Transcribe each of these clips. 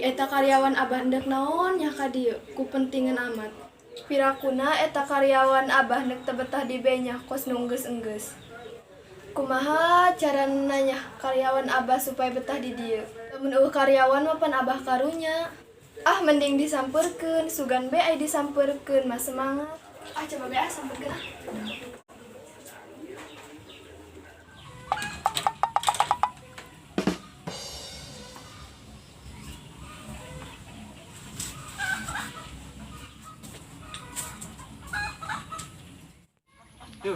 eta karyawan abah hendek naon nya ka dieu ku pentingan amat. Pirakuna eta karyawan abah hendek teu betah di benya kos nunggeus enggeus. Kumaha cara nanya karyawan abah supaya betah di dieu? Lamun eueuh karyawan mah pan abah karunya. Ah mending disampeurkeun, sugan be aya disampeurkeun mah semangat. Ah coba be sampeurkeun ah. Tuh.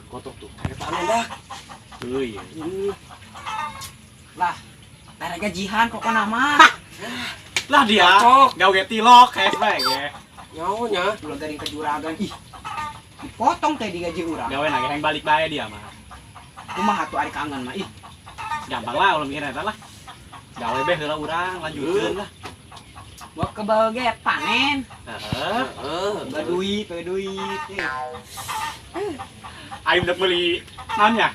Kotok tuh. Kayak panen dah. Iya. Lah, dari gajihan kok nama. Lah dia. Gawe tilok kayak bae ge. Nyaonya, ulah garing ke juragan. Ih. Dipotong teh di gaji urang. Gawe nage yang balik bae dia mah. Kumaha atuh ari kangen mah. Ih, Gampang lah ulah mikir eta lah. Gawe beh heula urang lanjutkeun lah. gua kebal ge panen. Heeh. Baduit. Aing udah beli naonnya?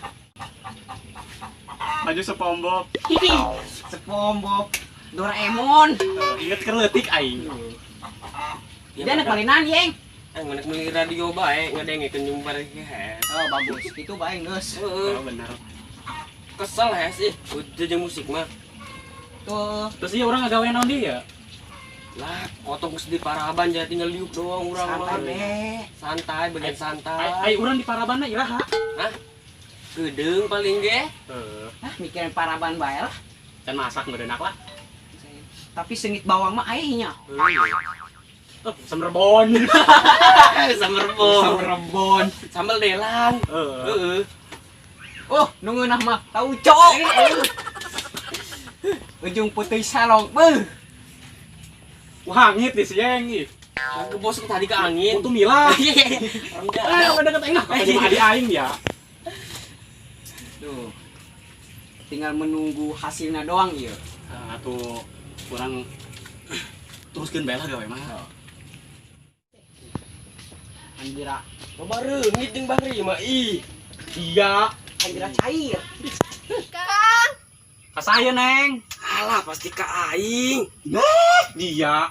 Baju SpongeBob. SpongeBob, Doraemon. Ingat keleutik aing. Dia anak malinan, Yeng. Ngenek beli radio bae ngadengkeun jumbar ge. Oh, bagus. Itu bae geus. Oh, bener. Kesel sih jeung musik mah. Tuh. Terus ieu urang ngagawe naon dia? Lah, potong geus di Paraban jadi tinggal liuk doang urang mah. Santai, bagian santai. Ai urang di Parabanna iraha? Hah? Gedeung paling ge. Ah, mikirin Paraban bae lah. Can masak ngeudenak lah. Tapi sengit bawang mah aya nya. Semerbon. Semerbon. Sambal delang. Heeh. Oh, nungeunah mah tau cok. Ujung putih salong. Beuh. Wah, ngit di sieng ih. Ngebos tadi ke angin. Untung milah. Rendah. Udah deket aing. Kayak adi aing dia. Tuh. Tinggal menunggu hasilnya doang ieu. Atuh kurang teruskeun bae lah gawe mah. Anjira, Coba reungit jeung Bahri mah ih. Iya. anjira cair. Kang, Kasaya neng. Alah pasti ka aing. Dia.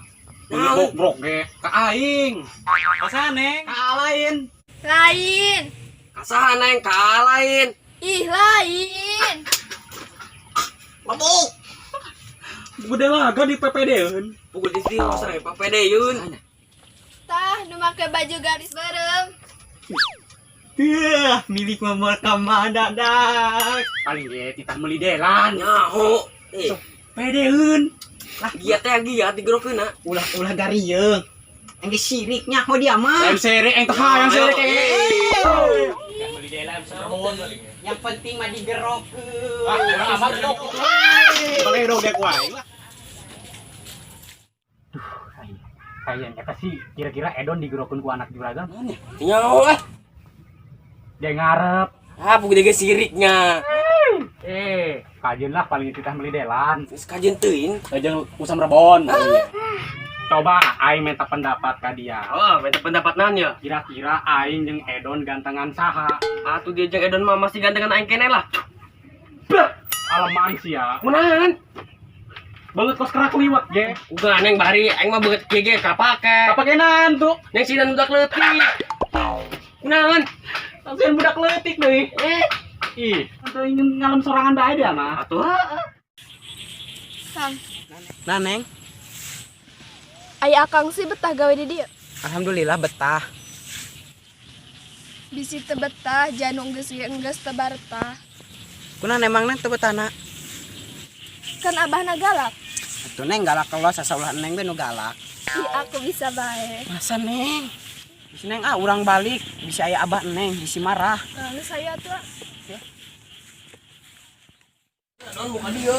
Brok ge ka aing. Kasaya neng. Ka lain. lain. Kasaha neng ka lain. Ih, lain. Mabuk. Gede laga di PPD-eun. Pukul di sini masa papedeyeun. Tah, nu make baju garis bareng. Milik mama Kamadadak. Paling ge titah meuli delan. Nyaho. PPD-eun. Lah giat teh giat digerokeunna. Ulah garieung. Engge siriknya ho dia mah. Yang sere teh yang sere ke. Meuli delan serbon. Yang penting mah digerokeun. Urang amat dok. Boleh dong dek wae lah. Kayaknya eta sih kira-kira Edon digerokeun ku anak juragan. Nyaho Dia ngarep. Ah pukul ge siriknya. Kajeun lah paling titah meuli delan. Geus kajeun teuing. Jeung usam rebon. Coba aing minta pendapat ka dia. Oh, beda pendapat naon ya? Kira-kira aing jeung Edon gantengan saha? Atuh dia jeung Edon mah masih gantengan aing keneh lah. Aleman sih ya. Munahan. Banget kos kerak liwat ge. Uga neng Bahri aing mah beungeut ge kapake. Kapakenan tuh. Neng sidan budak leutik. Munahan. Langsung budak leutik deui. Ih, atuh ingin ngalem sorangan bae dia mah. Atuh. Kang, Nah, Neng. aya Akang sih betah gawe di dieu. Alhamdulillah betah. Bisi teu betah, janung geus geus teu bartah. Kunaon emang Neng teu betahna? Kan abahna galak. Atuh Neng galak kalau sasaulah Neng be nu galak. Ih, aku bisa bae. Masa Neng? Bisi Neng urang balik, bisa aya abah Neng, bisi marah. Nah, nu saya tuh. Non muka dia.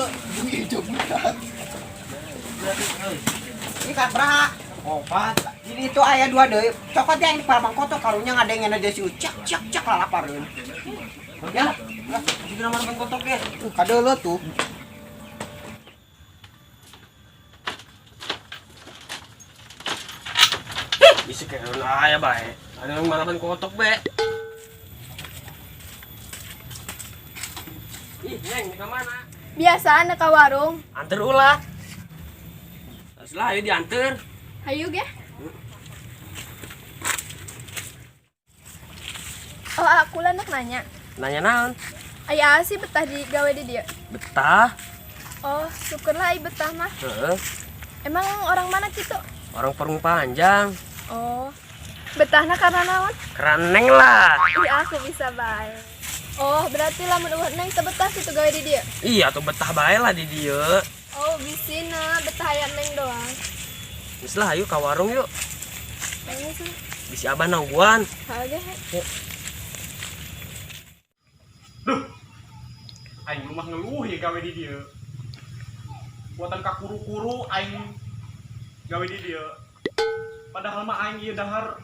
Ini kan beraha? Opat. Jadi itu aya dua deui. Cokot yang di Parabang Koto karunya ngadengin aja si cak lalapareun. Ya, Jadi nama orang kotok ya. Kadeuleu tuh. Bisa kayak aya bae. Ada yang marahan kotok be. Ih, Neng, di mana? Biasa anak ka warung. Anter ulah. Setelah ayo dianter. Hayu ge. Oh, aku lah nak nanya. Nanya naon? Aya sih betah di gawe di dia. Betah. Oh, syukurlah ai betah mah. Heeh. Emang orang mana gitu? Orang Parung Panjang. Oh, betahna karena naon? Keraneng lah. Ih, aku bisa bae. Oh, berarti lah menurut Neng teu betah situ gawe di dia. Iya tuh betah bae lah di dieu. Oh, bisina betah aya Neng doang. Geus lah ayo ka warung yuk. Neng sih. Bisi abah nangguan. Hage. Aing rumah ngeluh ya gawe di dia. Buatan ka kuru-kuru aing gawe di dia. Padahal mah aing ieu dahar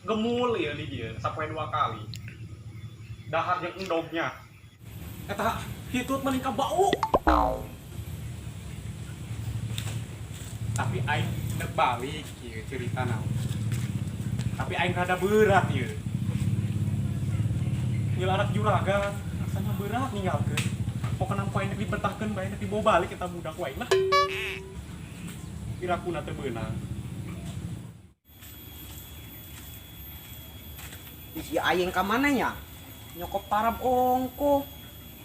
gemul ya di dia sapoe 2 kali. Dahar yang endognya. Eta hitut meningkat bau. Tapi aing nek balik ieu cerita naon. Tapi aing rada berat ieu. Nil anak juragan, rasanya berat ninggalkeun. Pokona poe nek dibetahkeun bae nek dibawa balik eta budak wae lah. Pirakuna teu beunang. Si aing ka mana nya? Nyokop parab ongko.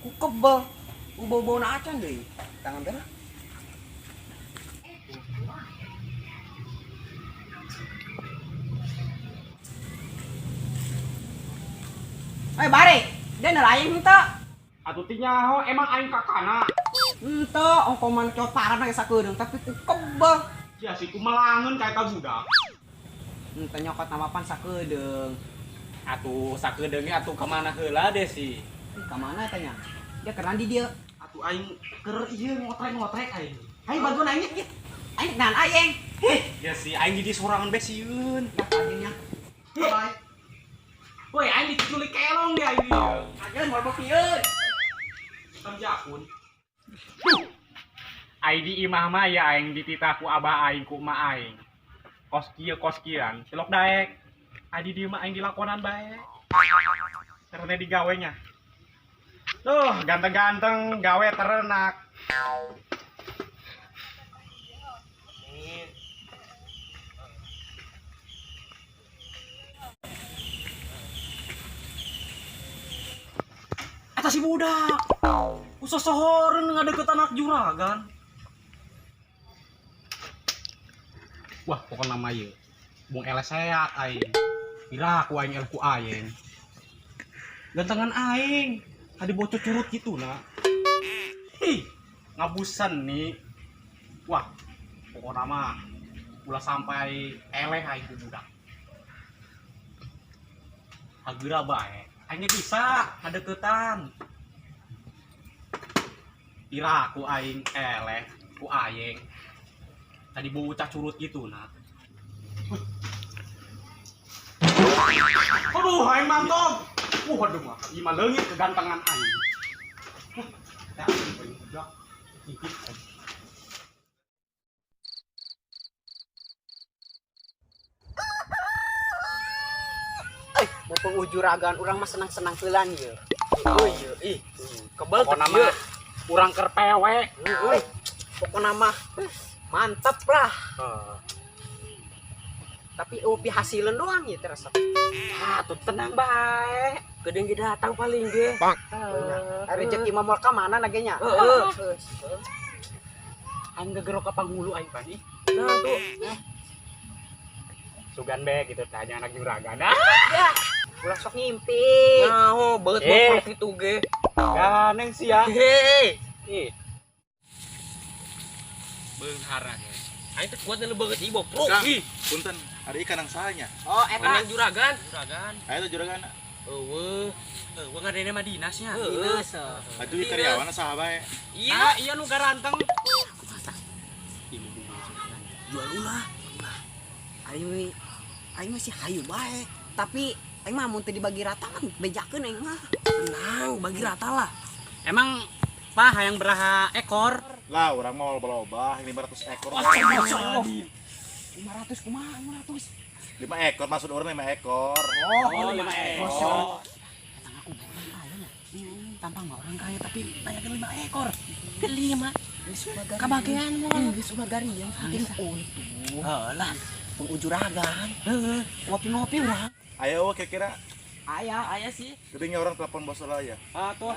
Ku kebel. Bau-bau na acan deui. Tangan bela. Bare, den aing henteu. Atuh ti nyaho emang aing kakana. Henteu ongko man nyokop parab na sakeudeung tapi ku kebel. Sia si ku melangeun ka eta budak. Henteu nyokot namapan sakeudeung. Atuh sakedeungnya atuh ka mana heula deh sih. Ka mana tanya? Dia keran di dia. Atuh aing keur ieu ngotrek-ngotrek aing. Aing bantuan aing nya. Aing nan aing. Ya sih aing di sorangan bae sieun. Dah aingnya. Bye. Woi aing diculik kelong dia aing ieu. Ajeun moal bokieun. Tanjakun. Aing di imah mah ya aing dititah ku abah aing ku emak aing. Kos kieuan cilok daek. Adi di mah aing dilakonan bae. Ternyata digawenya. Tuh, ganteng-ganteng gawe terenak. Eta si budak. Usosohoreun ngadeukeut anak juragan. Wah, pokoknya nama ieu. Bung eleseak aing. Kira aku aing elku aing. Gantengan aing. Tadi bocor curut gitu nah. Hi, ngabusan nih. Wah, pokoknya mah ulah sampai eleh aing ku budak. Hageura bae. Aing bisa ngadeuketan. Kira aku aing eleh ku aing. Tadi bocah curut gitu nah. Aduh, aing mantap. Waduh mah, ieu mah leungit kegantengan aing. Ya, budak. Ikit. Mumpung ujuragan urang mah senang-senang heulan ieu. Oh iya, ih. Kebal Pokona mah urang keur pewe. Euy. Pokona mah mantep lah. Tapi upi hasilan doang ya terasa. Ah, tuh tenang bae. Gedeng ge datang paling ge. Rezeki mah moal ka mana nagenya? Aing gegerok ka panghulu aing pani. Nah tuh. Sugan be gitu tanya anak juragan. Ya, ulah sok ngimpi. Nah, beut Eh. bapak itu ge. Ganeng sih ya. Hei. Ih, Beung harang ge. Aing teh kuat nu beungeut ieu bro. Kang, Ih, punten, ada ikan yang sahanya. Oh, eta menang juragan. Juragan. Ayo tuh juragan. Eueuh. Eueuh ngadene mah dinasnya. dinas. Aduh di karyawan sah bae. Iya, iya nu garanteng. jual ulah. Aing masih hayu bae. Tapi aing mah mun teu dibagi rata kan bejakeun aing mah. Tenang, bagi rata lah. Emang Pak hayang beraha ekor? Lah, orang mau loba-loba 500 ekor. 500 kumaha 500. 5 ekor maksud orang 5 ekor. Oh, 5 ekor. tampang mah orang kaya tapi banyak 5 ekor. Beli mah. Kabagian mah. Geus umagari yang penting untung. Lah, Pengujuragan. Ngopi-ngopi urang. Ayo kira-kira aya sih. gedenya orang telepon bos lah ya. Tuh.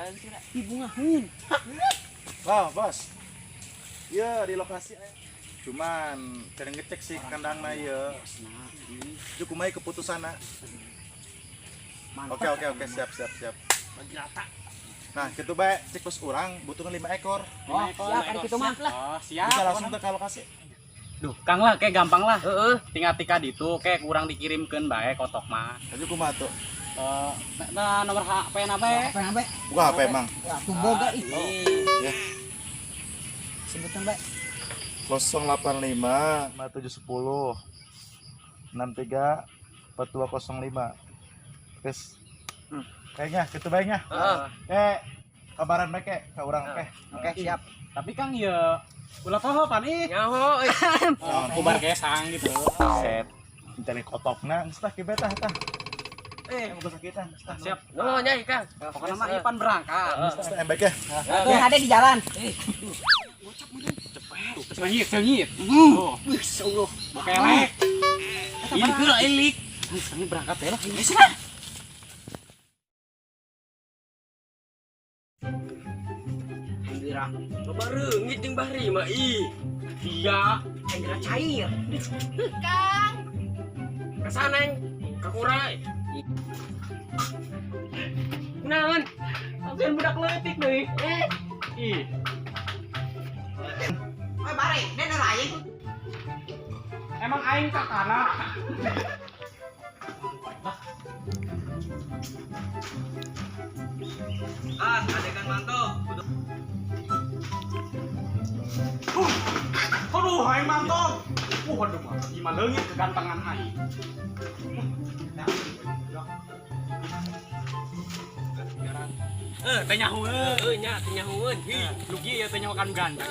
Ibu ngahun. Wah, bos. Iya, di lokasi aya. Cuman cara ngecek sih kandangna ya. Juk kumaha keputusanna. Oke, siap. Bagi rata. Nah, kitu bae cek bos urang butuhna 5 ekor. Siap ari kitu mah. Oh, siap. Bisa langsung teh ka lokasi. Duh, Kang lah, kayak gampang lah. Tinggal tika ditu, kayak kurang dikirimkan bae kotok mah. Aju kumaha tuh? Nah, nomor HP na bae. Apa nambe? Buka HP emang. Atuh boga ih. Ya. Sebutan bae. 085 5710 63 4205. Guys. Kayaknya gitu baiknya. Kabaran bae ke urang oke. Oke, siap. Tapi Kang ya ulah poho pan ih. Nyaho. Kubar gesang gitu. Set. Mencari kotokna geus tah kieu tah tah. Geus kita. Siap. Oh, nyai Kang. Pokoknya mah Ipan berangkat. Geus tah baik ya. Tuh ada di jalan. Sengit. Oh, Insyaallah. bokelek. Ini keur elik. Kami berangkat ya lah. Indira. Coba reungit jeung Bahri mah ih. Iya, Indra cair. Kang, kasana yang kakurai. Naon? Langsung budak leutik deui. Ih, Oi bare, den lain. emang aing kakana. Adegan manto. Aduh, aing mantap. Waduh mah, gimana leungit kegantengan aing. Teh nyahueun. Nya teu nyahueun. Hi, lugi ya teh nyahukan ganda.